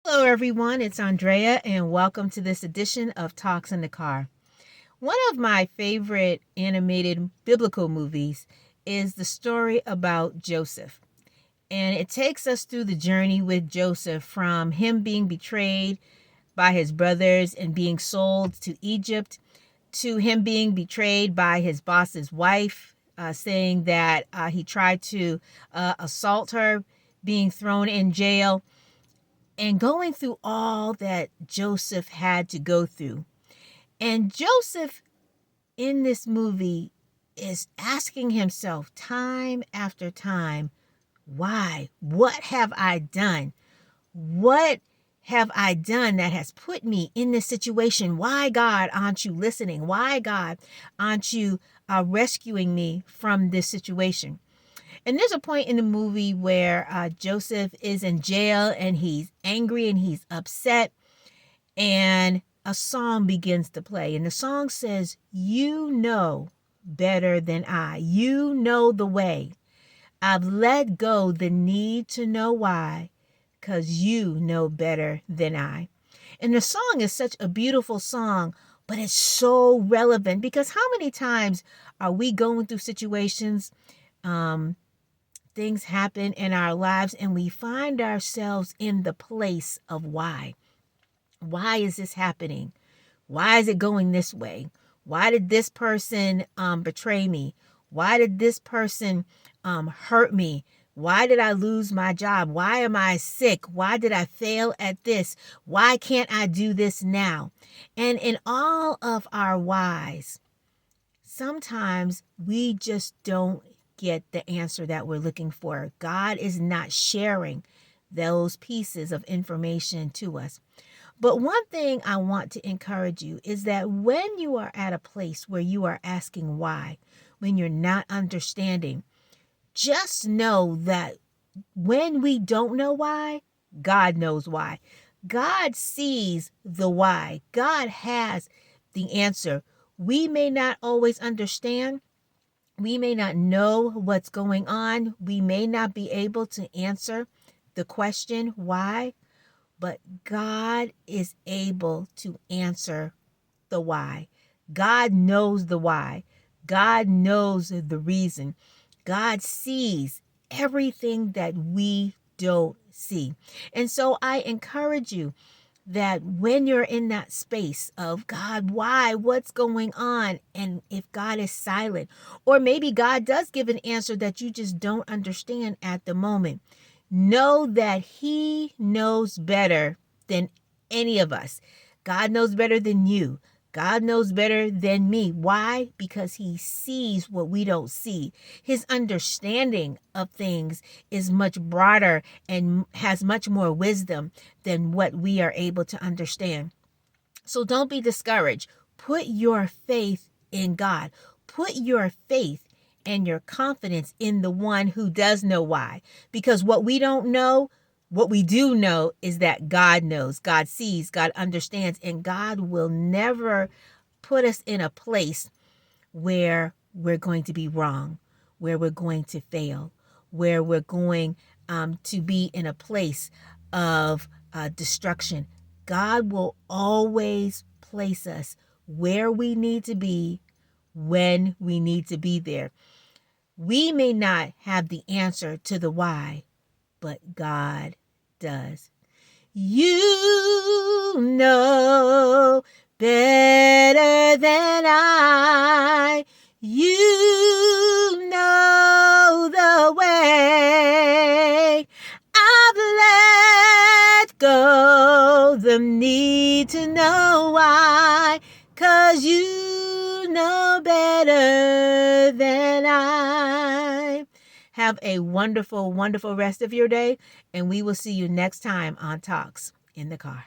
Hello, everyone. It's Andrea, and welcome to this edition of Talks in the Car. One of my favorite animated biblical movies is the story about Joseph. And it takes us through the journey with Joseph from him being betrayed by his brothers and being sold to Egypt to him being betrayed by his boss's wife, saying that he tried to assault her, being thrown in jail and going through all that Joseph had to go through. And Joseph in this movie is asking himself time after time, why? What have I done? What have I done that has put me in this situation? Why, God, aren't you listening? Why, God, aren't you rescuing me from this situation? And there's a point in the movie where Joseph is in jail and he's angry and he's upset. And a song begins to play. And the song says, "You know better than I. You know the way. I've let go the need to know why, 'cause you know better than I." And the song is such a beautiful song, but it's so relevant because how many times are we going through situations, things happen in our lives and we find ourselves in the place of why. Why is this happening? Why is it going this way? Why did this person betray me? Why did this person hurt me? Why did I lose my job? Why am I sick? Why did I fail at this? Why can't I do this now? And in all of our whys, sometimes we just don't get the answer that we're looking for. God is not sharing those pieces of information to us. But one thing I want to encourage you is that when you are at a place where you are asking why, when you're not understanding, just know that when we don't know why, God knows why. God sees the why. God has the answer. We may not always understand. We may not know what's going on. We may not be able to answer the question why, but God is able to answer the why. God knows the why. God knows the reason. God sees everything that we don't see. And so I encourage you that when you're in that space of God, why, what's going on? And if God is silent, or maybe God does give an answer that you just don't understand at the moment, know that He knows better than any of us. God knows better than you. God knows better than me. Why? Because He sees what we don't see. His understanding of things is much broader and has much more wisdom than what we are able to understand. So don't be discouraged. Put your faith in God. Put your faith and your confidence in the one who does know why. Because what we don't know, what we do know is that God knows, God sees, God understands, and God will never put us in a place where we're going to be wrong, where we're going to fail, where we're going to be in a place of destruction. God will always place us where we need to be when we need to be there. We may not have the answer to the why, but God does. You know better than I. You know the way. I've let go the need to know why, 'cause you know better than I. Have a wonderful, wonderful rest of your day, and we will see you next time on Talks in the Car.